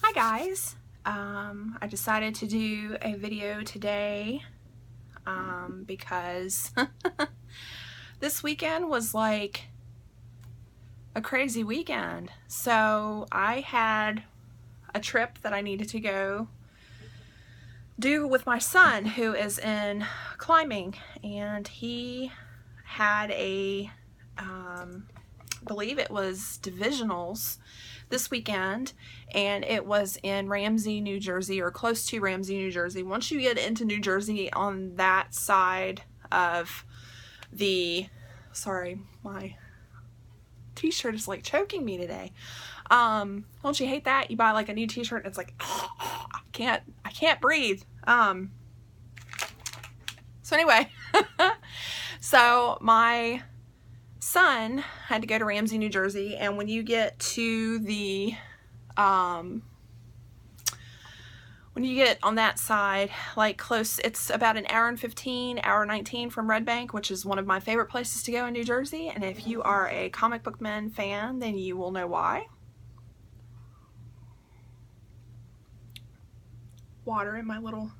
Hi guys, I decided to do a video today because this weekend was like a crazy weekend. So I had a trip that I needed to go do with my son, who is in climbing, and he had a I believe it was divisionals this weekend, and it was in Ramsey, New Jersey, or close to Ramsey, New Jersey. Once you get into New Jersey on that side of the, sorry, my t-shirt is like choking me today. Don't you hate that? You buy like a new t-shirt and it's like, I can't breathe. So anyway, so my son had to go to Ramsey, New Jersey, and when you get to the when you get on that side, like close, it's about an hour and 15, hour 19 from Red Bank, which is one of my favorite places to go in New Jersey. And if you are a comic book men fan, then you will know why. Water in my little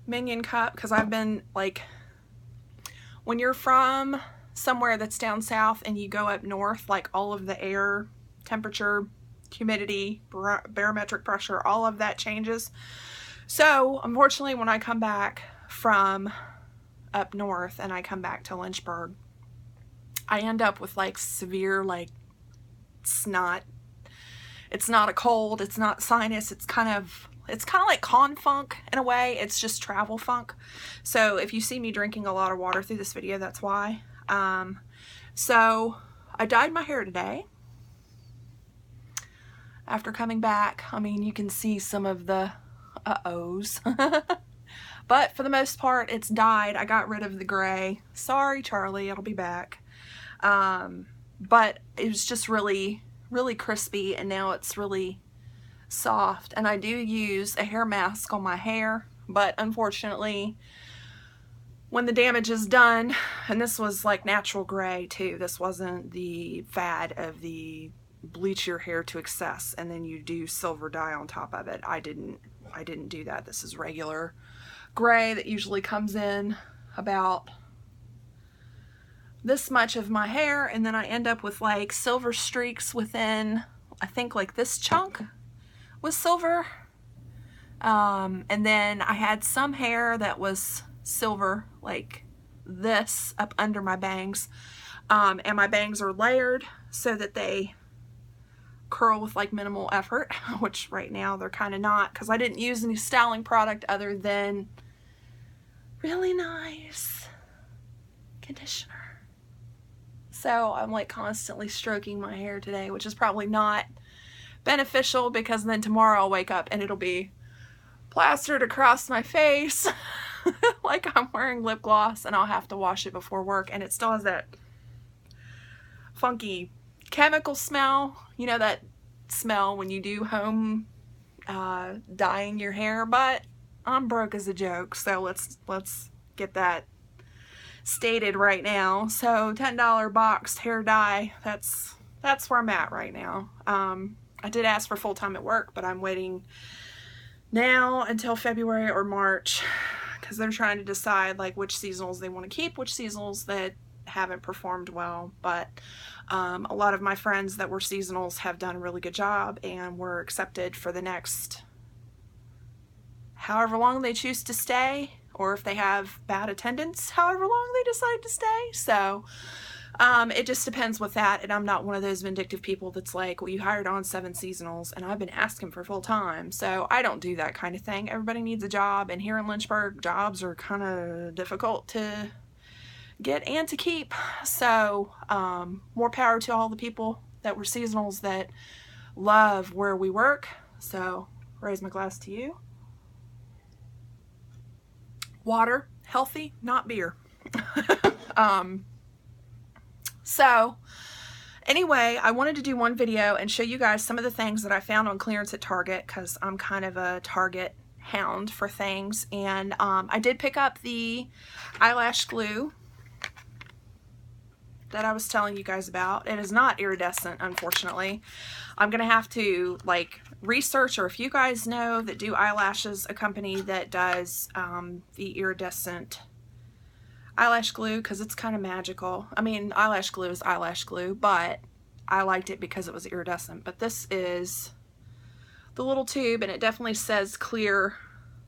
Minion cup, because I've been like, when you're from somewhere that's down south and you go up north, like all of the air temperature, humidity, barometric pressure, all of that changes. So unfortunately, when I come back from up north and I come back to Lynchburg, I end up with like severe, like, it's not a cold, it's not sinus, it's kind of like con funk in a way. It's just travel funk. So if you see me drinking a lot of water through this video, that's why. So I dyed my hair today after coming back. I mean, you can see some of the uh-ohs, but for the most part it's dyed. I got rid of the gray. Sorry, Charlie, it'll be back. But it was just really crispy, and now it's really soft. And I do use a hair mask on my hair, but unfortunately, when the damage is done, and this was like natural gray too, this wasn't the fad of the bleach your hair to excess and then you do silver dye on top of it. I didn't do that. This is regular gray that usually comes in about this much of my hair, and then I end up with like silver streaks within, I think like this chunk was silver. And then I had some hair that was silver, like this up under my bangs, and my bangs are layered so that they curl with like minimal effort, which right now they're kind of not, because I didn't use any styling product other than really nice conditioner. So I'm like constantly stroking my hair today, which is probably not beneficial, because then tomorrow I'll wake up and it'll be plastered across my face like I'm wearing lip gloss, and I'll have to wash it before work, and it still has that funky chemical smell, you know, that smell when you do home dyeing your hair. But I'm broke as a joke, so let's get that stated right now. So $10 boxed hair dye, that's where I'm at right now. I did ask for full-time at work, but I'm waiting now until February or March, because they're trying to decide like which seasonals they want to keep, which seasonals that haven't performed well. But a lot of my friends that were seasonals have done a really good job and were accepted for the next however long they choose to stay, or if they have bad attendance, however long they decide to stay. So it just depends with that, and I'm not one of those vindictive people that's like, well, you hired on 7 seasonals and I've been asking for full time. So I don't do that kind of thing. Everybody needs a job, and here in Lynchburg, jobs are kind of difficult to get and to keep. So more power to all the people that were seasonals that love where we work. So raise my glass to you. Water, healthy, not beer. So anyway, I wanted to do one video and show you guys some of the things that I found on clearance at Target, because I'm kind of a Target hound for things. And I did pick up the eyelash glue that I was telling you guys about. It is not iridescent, unfortunately. I'm gonna have to like research, or if you guys know that do eyelashes, a company that does the iridescent eyelash glue, because it's kind of magical. I mean, eyelash glue is eyelash glue, but I liked it because it was iridescent. But this is the little tube, and it definitely says clear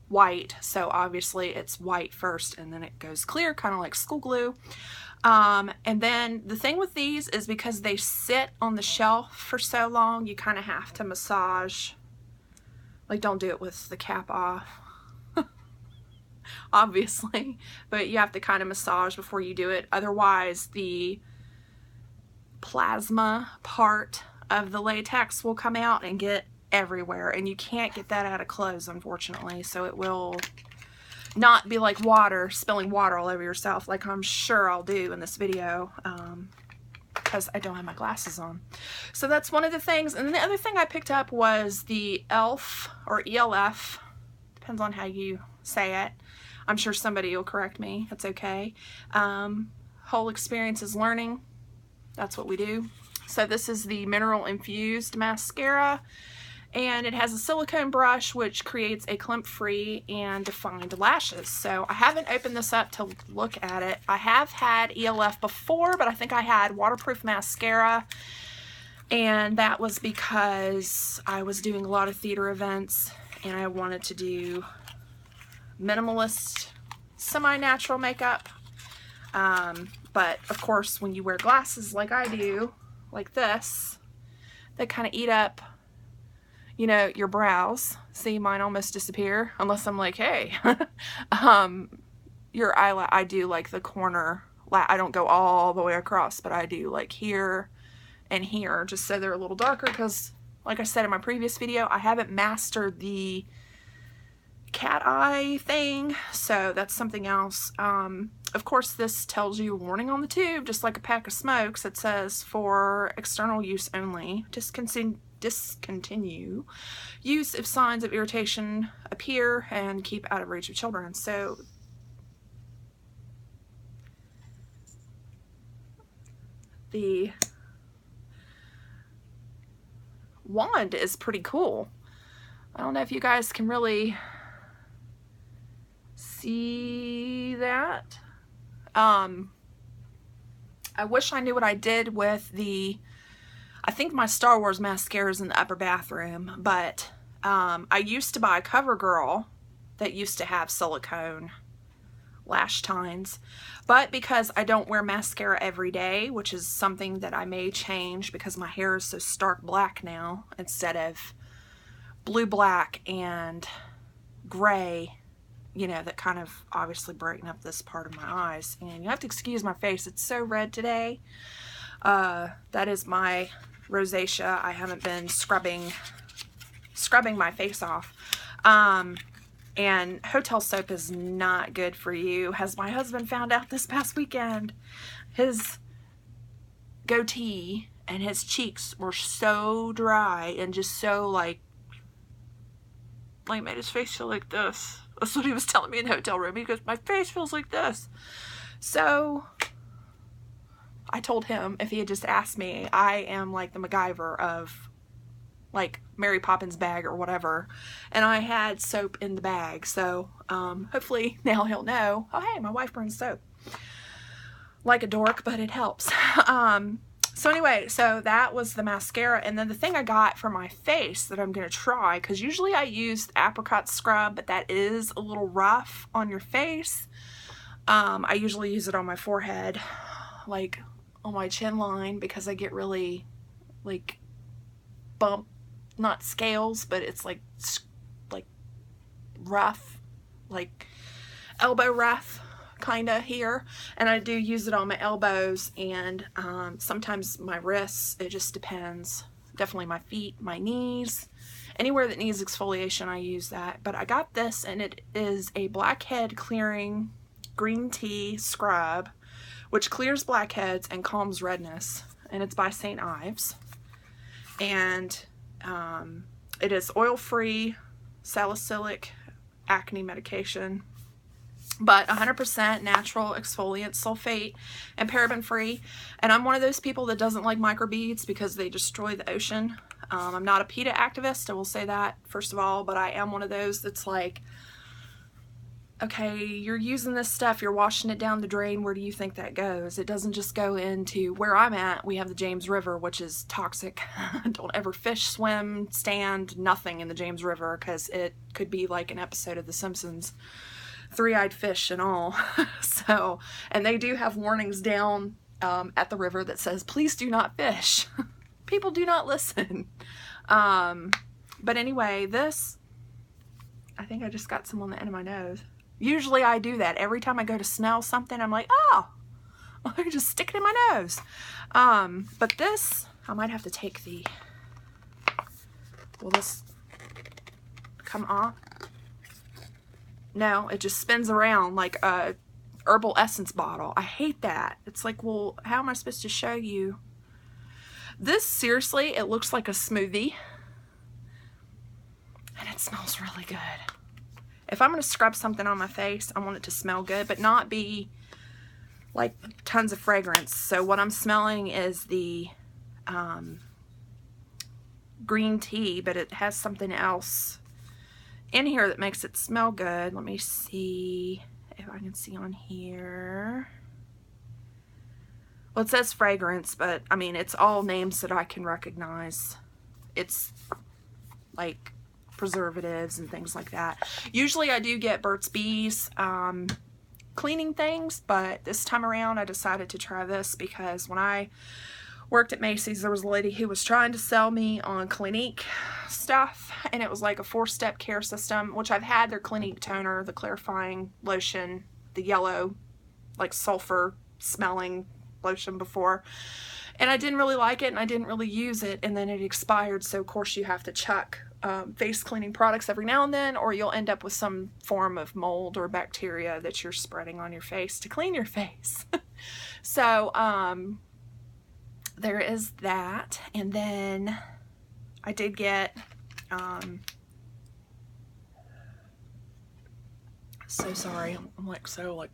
white, so obviously it's white first and then it goes clear, kind of like school glue. And then the thing with these is because they sit on the shelf for so long, you kind of have to massage. Like, don't do it with the cap off, obviously, but you have to kind of massage before you do it. Otherwise, the plasma part of the latex will come out and get everywhere, and you can't get that out of clothes, unfortunately. So it will not be like water, spilling water all over yourself, like I'm sure I'll do in this video, because I don't have my glasses on. So that's one of the things. And then the other thing I picked up was the ELF, or ELF, depends on how you say it. I'm sure somebody will correct me. It's okay. Whole experience is learning. That's what we do. So this is the mineral infused mascara, and it has a silicone brush which creates a clump-free and defined lashes. So I haven't opened this up to look at it. I have had ELF before, but I think I had waterproof mascara, and that was because I was doing a lot of theater events and I wanted to do minimalist, semi-natural makeup. But of course, when you wear glasses like I do, like this, they kind of eat up, you know, your brows. See, mine almost disappear, unless I'm like, hey, your eyelash, I do like the corner, I don't go all the way across, but I do like here and here, just so they're a little darker, because like I said in my previous video, I haven't mastered the cat eye thing, so that's something else. Of course, this tells you a warning on the tube, just like a pack of smokes. It says for external use only. Discontinue use if signs of irritation appear, and keep out of reach of children. So the wand is pretty cool. I don't know if you guys can really see that. I wish I knew what I did with the, I think my Star Wars mascara is in the upper bathroom, but I used to buy a CoverGirl that used to have silicone lash tines, but because I don't wear mascara every day, which is something that I may change because my hair is so stark black now instead of blue, black, and gray, you know, that kind of obviously brighten up this part of my eyes. And you have to excuse my face, it's so red today. That is my rosacea. I haven't been scrubbing my face off. And hotel soap is not good for you, as my husband found out this past weekend. His goatee and his cheeks were so dry and just so like made his face feel like this. That's what he was telling me in the hotel room. He goes, my face feels like this. So I told him if he had just asked me, I am like the MacGyver of like Mary Poppins bag or whatever, and I had soap in the bag. So hopefully now he'll know, oh hey, my wife brings soap. Like a dork, but it helps. So anyway, so that was the mascara. And then the thing I got for my face that I'm going to try, because usually I use apricot scrub, but that is a little rough on your face. I usually use it on my forehead, like on my chin line, because I get really like bump, not scales, but it's like rough, like elbow rough kinda here, and I do use it on my elbows and sometimes my wrists. It just depends. Definitely my feet, my knees, anywhere that needs exfoliation I use that. But I got this, and it is a blackhead clearing green tea scrub, which clears blackheads and calms redness, and it's by St. Ives, and it is oil-free, salicylic acne medication, but 100% natural exfoliant, sulfate and paraben free. And I'm one of those people that doesn't like microbeads because they destroy the ocean. I'm not a PETA activist, I will say that first of all, but I am one of those that's like, okay, you're using this stuff, you're washing it down the drain, where do you think that goes? It doesn't just go into where I'm at. We have the James River, which is toxic. Don't ever fish, swim, stand, nothing in the James River, because it could be like an episode of The Simpsons, three-eyed fish and all. So, and they do have warnings down at the river that says, please do not fish. People do not listen. But anyway, this, I think I just got some on the end of my nose. Usually I do that. Every time I go to smell something, I'm like, oh, I just stick it in my nose. But this, I might have to take the, will this come off? No, it just spins around like a herbal essence bottle. I hate that. It's like, well, how am I supposed to show you? This, seriously, it looks like a smoothie. And it smells really good. If I'm going to scrub something on my face, I want it to smell good, but not be like tons of fragrance. So what I'm smelling is the green tea, but it has something else in here that makes it smell good. Let me see if I can see on here. Well, it says fragrance, but I mean, it's all names that I can recognize. It's like preservatives and things like that. Usually I do get Burt's Bees cleaning things, but this time around I decided to try this because when I worked at Macy's, there was a lady who was trying to sell me on Clinique stuff, and it was like a 4-step care system, which I've had their Clinique toner, the clarifying lotion, the yellow like sulfur smelling lotion before, and I didn't really like it and I didn't really use it, and then it expired. So of course you have to chuck face cleaning products every now and then, or you'll end up with some form of mold or bacteria that you're spreading on your face to clean your face. So there is that. And then I did get so sorry, I'm like so like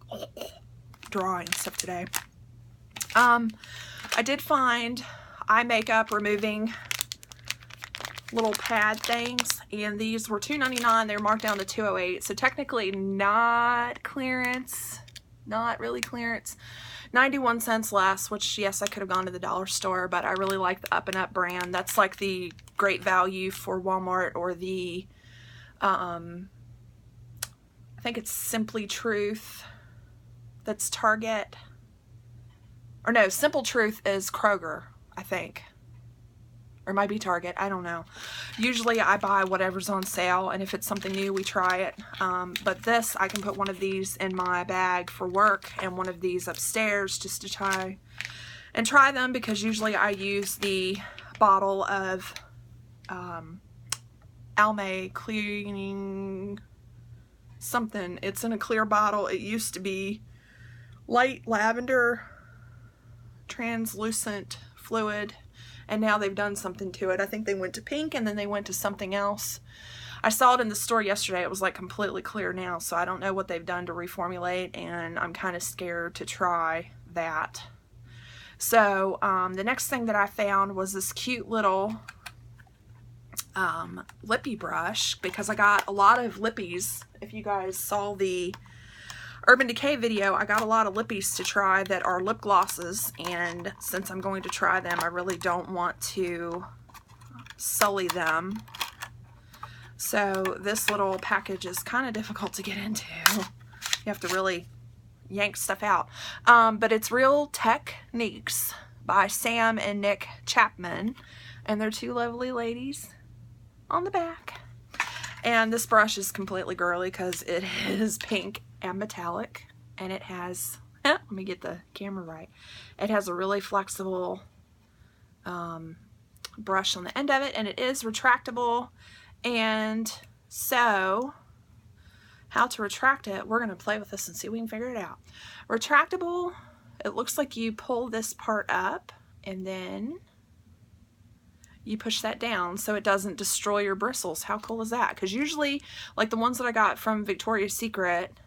dry and stuff today. I did find eye makeup removing little pad things, and these were $2.99. They were marked down to $2.08, so technically not clearance, not really clearance. 91 cents less, which yes, I could have gone to the dollar store, but I really like the Up and Up brand. That's like the great value for Walmart, or the I think it's Simply Truth, that's Target, or no, Simple Truth is Kroger, I think. Or it might be Target, I don't know. Usually I buy whatever's on sale, and if it's something new, we try it. But this, I can put one of these in my bag for work and one of these upstairs just to try them, because usually I use the bottle of Almay cleaning something. It's in a clear bottle. It used to be light lavender translucent fluid, and now they've done something to it. I think they went to pink and then they went to something else. I saw it in the store yesterday. It was like completely clear now, so I don't know what they've done to reformulate, and I'm kind of scared to try that. So the next thing that I found was this cute little lippy brush, because I got a lot of lippies. If you guys saw the Urban Decay video, I got a lot of lippies to try that are lip glosses, and since I'm going to try them, I really don't want to sully them. So this little package is kind of difficult to get into. You have to really yank stuff out. But it's Real Techniques by Sam and Nick Chapman, and they're two lovely ladies on the back. And this brush is completely girly because it is pink and metallic, and it has, let me get the camera right, it has a really flexible brush on the end of it, and it is retractable. And so how to retract it, we're going to play with this and see if we can figure it out. Retractable, it looks like you pull this part up and then you push that down so it doesn't destroy your bristles. How cool is that? Because usually, like the ones that I got from Victoria's Secret,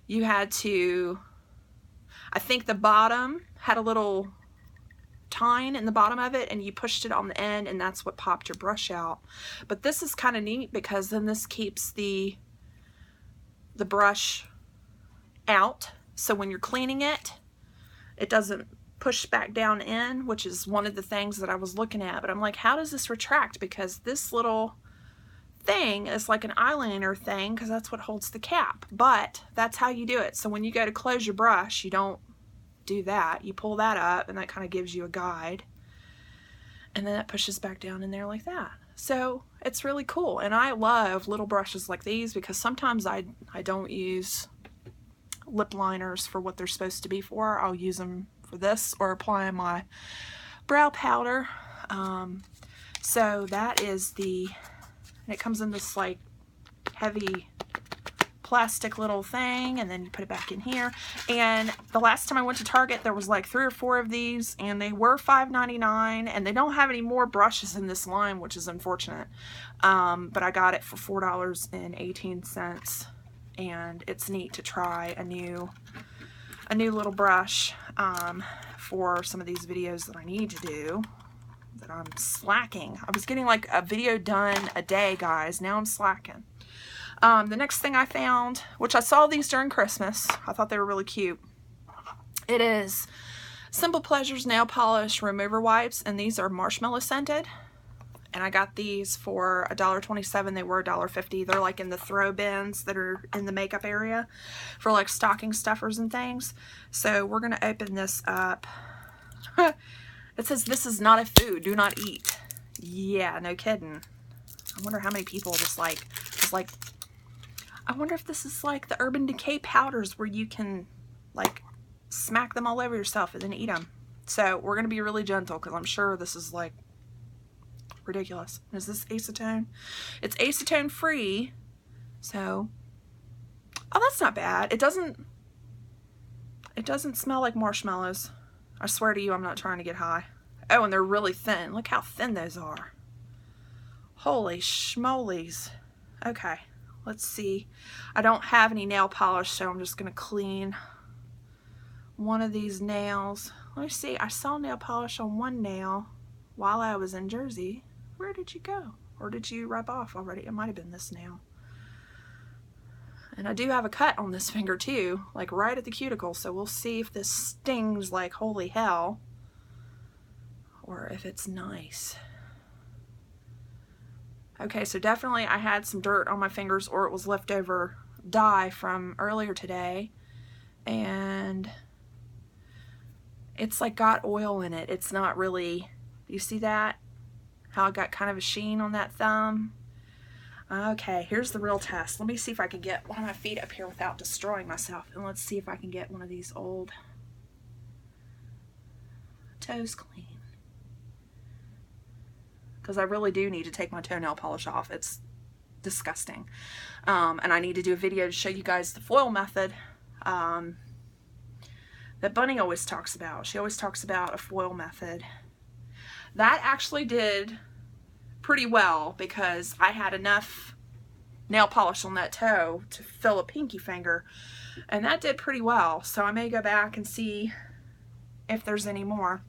you had to, I think the bottom had a little tine in the bottom of it, and you pushed it on the end, and that's what popped your brush out. But this is kind of neat because then this keeps the brush out, so when you're cleaning it, it doesn't push back down in, which is one of the things that I was looking at. But I'm like, how does this retract? Because this little thing is like an eyeliner thing, because that's what holds the cap. But that's how you do it. So when you go to close your brush, you don't do that. You pull that up, and that kind of gives you a guide, and then it pushes back down in there like that. So it's really cool, and I love little brushes like these because sometimes I don't use lip liners for what they're supposed to be for. I'll use them for this or applying my brow powder. So that is and it comes in this like heavy plastic little thing, and then you put it back in here. And the last time I went to Target, there was like 3 or 4 of these, and they were $5.99, and they don't have any more brushes in this line, which is unfortunate. But I got it for $4.18, and it's neat to try a new little brush for some of these videos that I need to do, that I'm slacking. I was getting like a video done a day, guys. Now I'm slacking. The next thing I found, which I saw these during Christmas, I thought they were really cute. It is Simple Pleasures Nail Polish Remover Wipes, and these are marshmallow scented. And I got these for $1.27. They were $1.50. They're like in the throw bins that are in the makeup area for like stocking stuffers and things. So we're going to open this up. It says, "This is not a food. Do not eat." Yeah, no kidding. I wonder how many people just like, I wonder if this is like the Urban Decay powders where you can like smack them all over yourself and then eat them. So we're going to be really gentle because I'm sure this is like ridiculous. Is this acetone? It's acetone free. So, oh, that's not bad. It doesn't smell like marshmallows. I swear to you, I'm not trying to get high. Oh, and they're really thin. Look how thin those are. Holy schmolies. Okay, let's see. I don't have any nail polish, so I'm just going to clean one of these nails. Let me see. I saw nail polish on one nail while I was in Jersey. Where did you go? Or did you rub off already? It might have been this nail. And I do have a cut on this finger too, like right at the cuticle, so we'll see if this stings like holy hell or if it's nice. Okay, so definitely I had some dirt on my fingers, or it was leftover dye from earlier today, and it's like got oil in it. It's not really, you see that? How I got kind of a sheen on that thumb? Okay, here's the real test. Let me see if I can get one of my feet up here without destroying myself. And let's see if I can get one of these old toes clean. Because I really do need to take my toenail polish off. It's disgusting. And I need to do a video to show you guys the foil method that Bunny always talks about. She always talks about a foil method. That actually did pretty well because I had enough nail polish on that toe to fill a pinky finger, and that did pretty well. So I may go back and see if there's any more.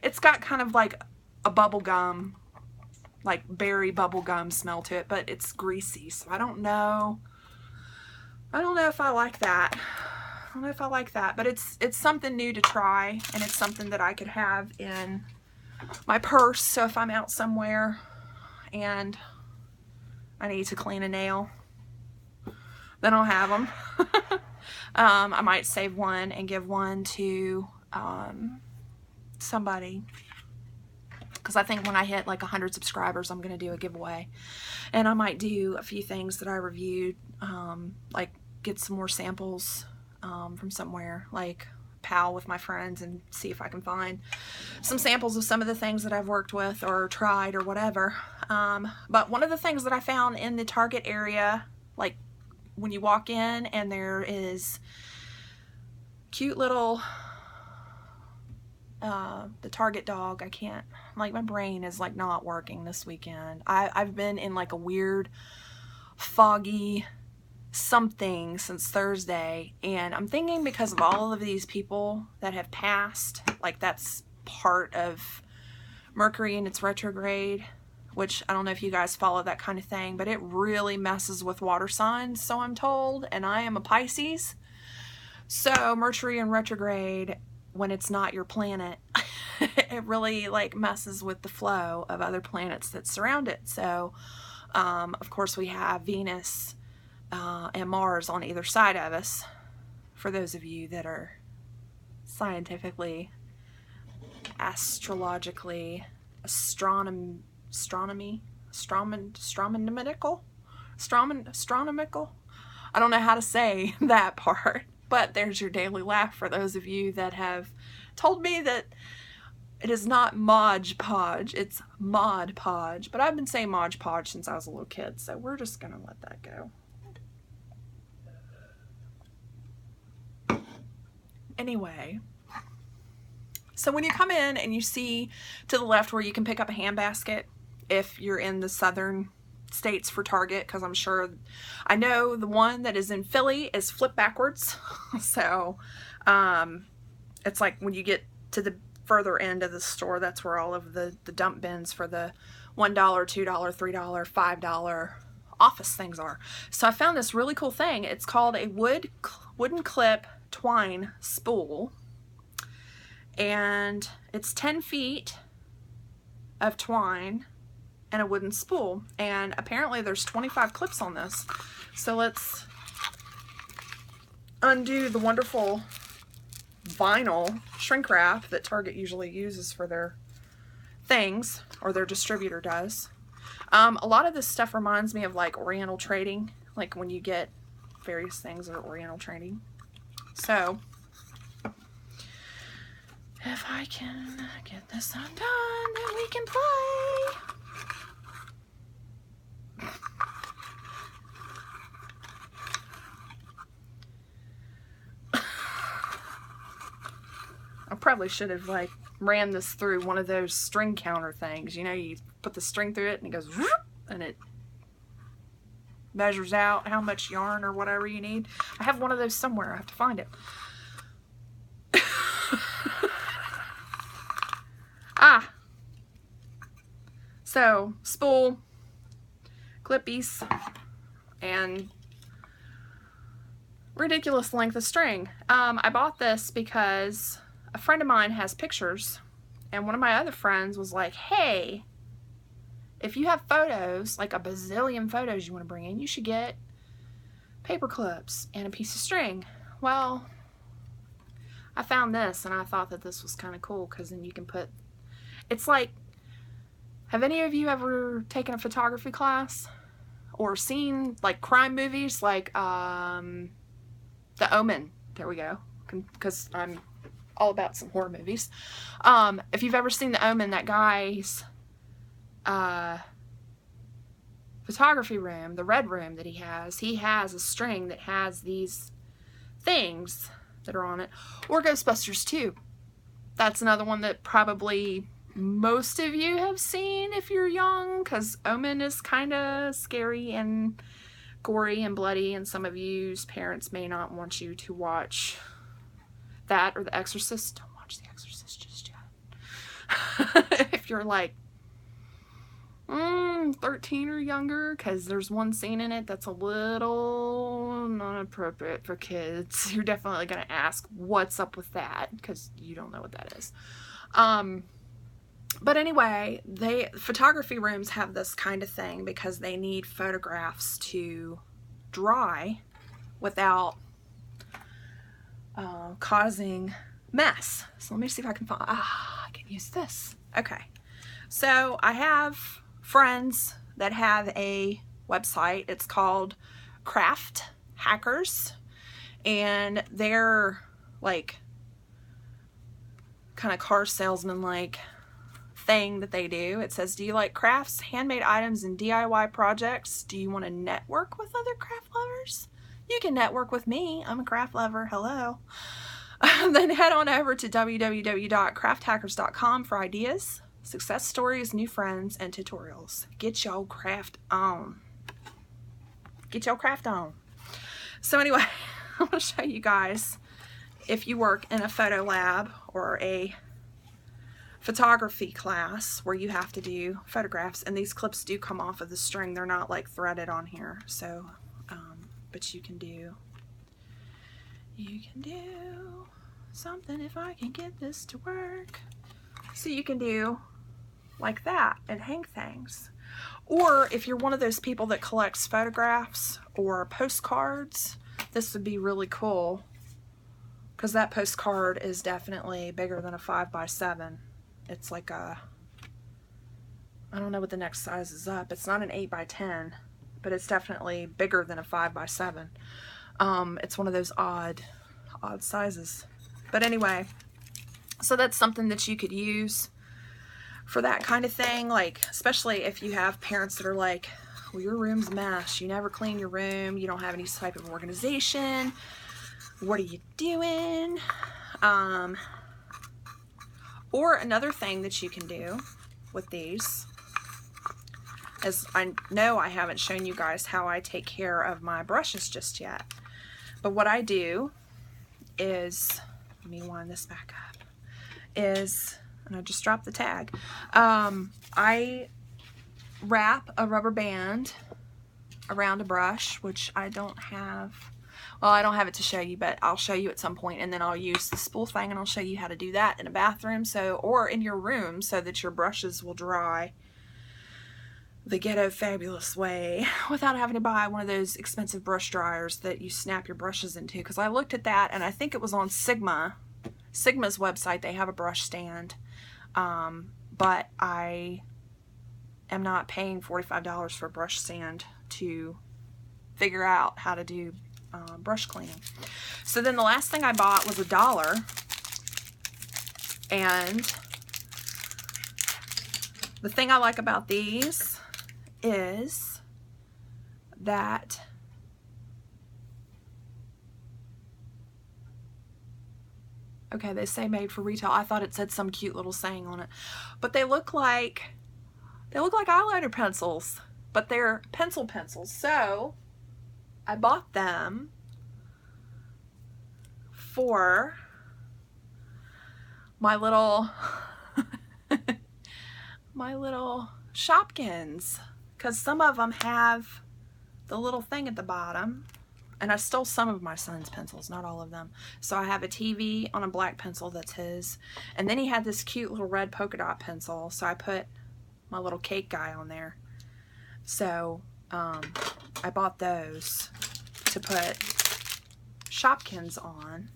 It's got kind of like a bubble gum, like berry bubble gum smell to it, but it's greasy, so I don't know if I like that. I don't know if I like that, but it's something new to try, and it's something that I could have in my purse. So if I'm out somewhere and I need to clean a nail, then I'll have them. I might save one and give one to somebody, because I think when I hit like 100 subscribers, I'm going to do a giveaway, and I might do a few things that I reviewed, like get some more samples from somewhere, like pal with my friends, and see if I can find some samples of some of the things that I've worked with or tried or whatever. But one of the things that I found in the Target area, like when you walk in and there is cute little the Target dog, I can't, like my brain is like not working this weekend. I've been in like a weird foggy something since Thursday, and I'm thinking because of all of these people that have passed, like that's part of Mercury in its retrograde, which I don't know if you guys follow that kind of thing, but it really messes with water signs, so I'm told, and I am a Pisces. So Mercury in retrograde, when it's not your planet, it really like messes with the flow of other planets that surround it. So of course we have Venus and Mars on either side of us, for those of you that are scientifically, astrologically, astronomical. I don't know how to say that part, but there's your daily laugh for those of you that have told me that it is not Mod Podge, it's Mod Podge, but I've been saying Mod Podge since I was a little kid, so we're just gonna let that go. Anyway, so when you come in and you see to the left where you can pick up a handbasket if you're in the southern states for Target, because I'm sure, I know the one that is in Philly is flipped backwards. So it's like when you get to the further end of the store, that's where all of the dump bins for the $1, $2, $3, $5 office things are. So I found this really cool thing. It's called a wooden clip twine spool, and it's 10 feet of twine and a wooden spool, and apparently there's 25 clips on this. So let's undo the wonderful vinyl shrink wrap that Target usually uses for their things, or their distributor does. A lot of this stuff reminds me of like Oriental trading, like when you get various things that are Oriental trading. So if I can get this undone, then we can play. I probably should have like ran this through one of those string counter things. You know, you put the string through it and it goes whoop, and it measures out how much yarn or whatever you need. I have one of those somewhere. I have to find it. So spool, clippies, and ridiculous length of string. I bought this because a friend of mine has pictures, and one of my other friends was like, hey, if you have photos, like a bazillion photos you want to bring in, you should get paper clips and a piece of string. Well, I found this and I thought that this was kind of cool, because then you can put, it's like, have any of you ever taken a photography class or seen like crime movies like The Omen? There we go, because I'm all about some horror movies. If you've ever seen The Omen, that guy's photography room, the red room that he has a string that has these things that are on it. Or Ghostbusters 2. That's another one that probably most of you have seen if you're young, because Omen is kind of scary and gory and bloody, and some of you's parents may not want you to watch that or The Exorcist. Don't watch The Exorcist just yet. If you're like 13 or younger, because there's one scene in it that's a little not appropriate for kids. You're definitely going to ask what's up with that, because you don't know what that is. But anyway, photography rooms have this kind of thing because they need photographs to dry without causing mess. So let me see if I can find, I can use this. Okay. So I have friends that have a website. It's called Craft Hackers, and they're like kind of car salesman like thing that they do. It says, do you like crafts, handmade items, and DIY projects? Do you want to network with other craft lovers? You can network with me. I'm a craft lover. Hello. Then head on over to www.crafthackers.com for ideas, success stories, new friends, and tutorials. Get your craft on. Get your craft on. So anyway, I want to show you guys, if you work in a photo lab or a photography class where you have to do photographs, and these clips do come off of the string, they're not like threaded on here, so but you can do something if I can get this to work. So you can do like that and hang things. Or if you're one of those people that collects photographs or postcards, this would be really cool, because that postcard is definitely bigger than a 5x7. It's like a, I don't know what the next size is up. It's not an 8x10, but it's definitely bigger than a 5x7. It's one of those odd sizes. But anyway, so that's something that you could use for that kind of thing, like especially if you have parents that are like, well, your room's a mess, you never clean your room, you don't have any type of organization, what are you doing? Or another thing that you can do with these is, I know I haven't shown you guys how I take care of my brushes just yet, but what I do is, let me wind this back up, is, and I just dropped the tag, I wrap a rubber band around a brush, which I don't have, well, I don't have it to show you, but I'll show you at some point, and then I'll use the spool thing and I'll show you how to do that in a bathroom, so, or in your room, so that your brushes will dry the ghetto fabulous way without having to buy one of those expensive brush dryers that you snap your brushes into. Because I looked at that, and I think it was on Sigma's website, they have a brush stand, but I am not paying $45 for a brush stand to figure out how to do brush cleaning. So then the last thing I bought was $1, and the thing I like about these is that okay, they say made for retail. I thought it said some cute little saying on it, but they look like eyeliner pencils, but they're pencils. So I bought them for my little my little Shopkins, because some of them have the little thing at the bottom, and I stole some of my son's pencils, not all of them. So I have a TV on a black pencil that's his, and then he had this cute little red polka dot pencil, so I put my little cake guy on there. So I bought those to put Shopkins on,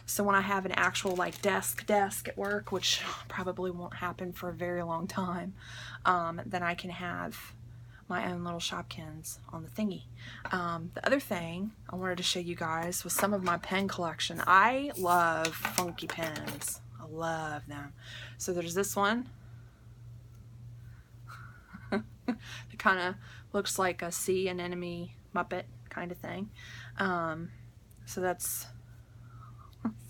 so when I have an actual like desk at work, which probably won't happen for a very long time, then I can have my own little Shopkins on the thingy. The other thing I wanted to show you guys was some of my pen collection. I love funky pens. I love them. So there's this one. It kind of looks like a sea anemone Muppet kind of thing. So that's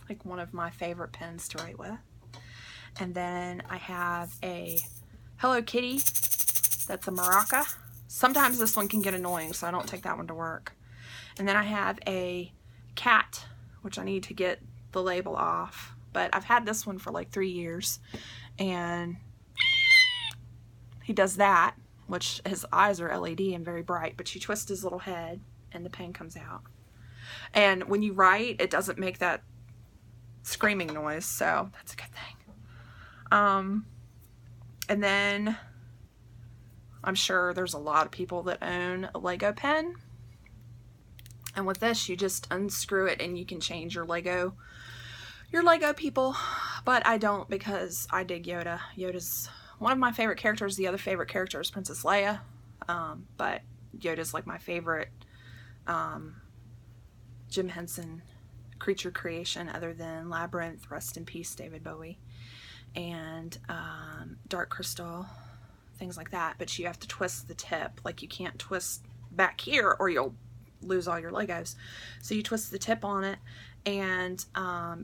like one of my favorite pens to write with. And then I have a Hello Kitty, that's a maraca. Sometimes this one can get annoying, so I don't take that one to work. And then I have a cat, which I need to get the label off, but I've had this one for like 3 years, and he does that, which his eyes are LED and very bright, but you twist his little head and the pen comes out. And when you write, it doesn't make that screaming noise, so that's a good thing. And then I'm sure there's a lot of people that own a Lego pen, and with this you just unscrew it and you can change your Lego people, but I don't, because I dig Yoda. Yoda's one of my favorite characters. The other favorite character is Princess Leia, but Yoda's like my favorite Jim Henson creature creation, other than Labyrinth, rest in peace David Bowie, and Dark Crystal, things like that. But you have to twist the tip, like you can't twist back here or you'll lose all your Legos. So you twist the tip on it, and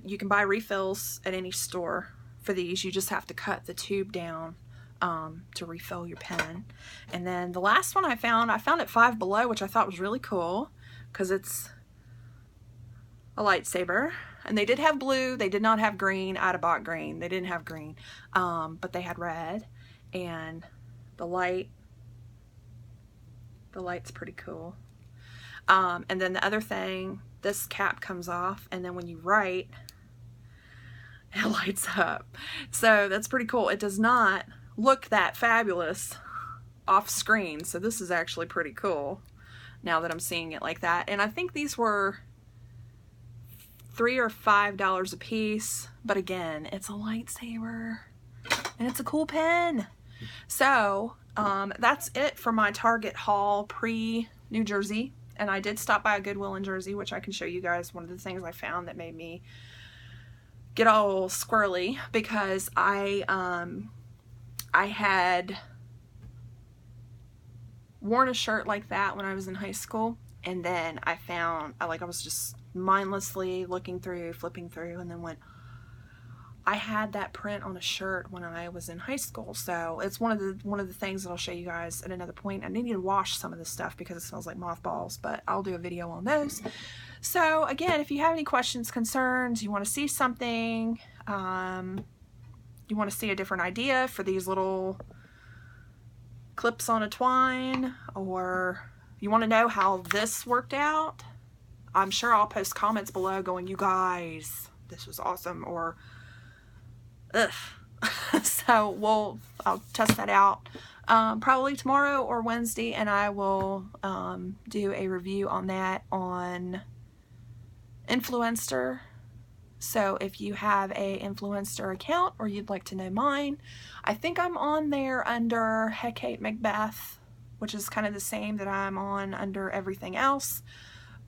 you can buy refills at any store for these. You just have to cut the tube down to refill your pen. And then the last one I found at Five Below, which I thought was really cool, because it's a lightsaber. And they did have blue, they did not have green. I'd have bought green. They didn't have green, but they had red, and the light's pretty cool. And then the other thing, this cap comes off, and then when you write, it lights up. So that's pretty cool. It does not look that fabulous off screen, so this is actually pretty cool now that I'm seeing it like that. And I think these were $3 or $5 a piece, but again, it's a lightsaber and it's a cool pen. So that's it for my Target haul pre-New Jersey. And I did stop by a Goodwill in Jersey, which I can show you guys one of the things I found that made me get all squirrely, because I had worn a shirt like that when I was in high school, and then I found, I was just mindlessly looking through, flipping through, and then I had that print on a shirt when I was in high school. So it's one of the things that I'll show you guys at another point. I need to wash some of this stuff because it smells like mothballs, but I'll do a video on those. So again, if you have any questions, concerns, you want to see something, you want to see a different idea for these little clips on a twine, or you want to know how this worked out, I'm sure I'll post comments below going, you guys, this was awesome, or ugh. So I'll test that out probably tomorrow or Wednesday, and I will do a review on that on Influencer. So if you have a Influencer account or you'd like to know mine, I think I'm on there under Hecate Macbeth, which is kind of the same that I'm on under everything else,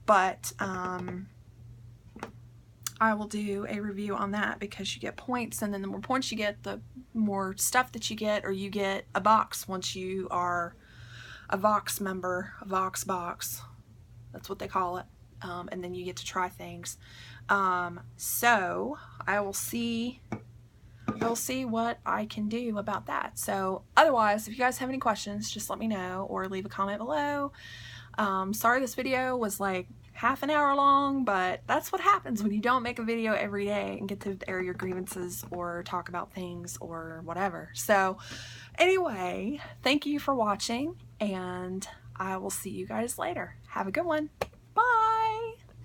but I will do a review on that because you get points, and then the more points you get, the more stuff that you get, or you get a box once you are a Vox member, a Vox box, that's what they call it, and then you get to try things. So I will see what I can do about that. So otherwise, if you guys have any questions, just let me know or leave a comment below. Sorry this video was like half an hour long, but that's what happens when you don't make a video every day and get to air your grievances or talk about things or whatever. So anyway, thank you for watching, and I will see you guys later. Have a good one.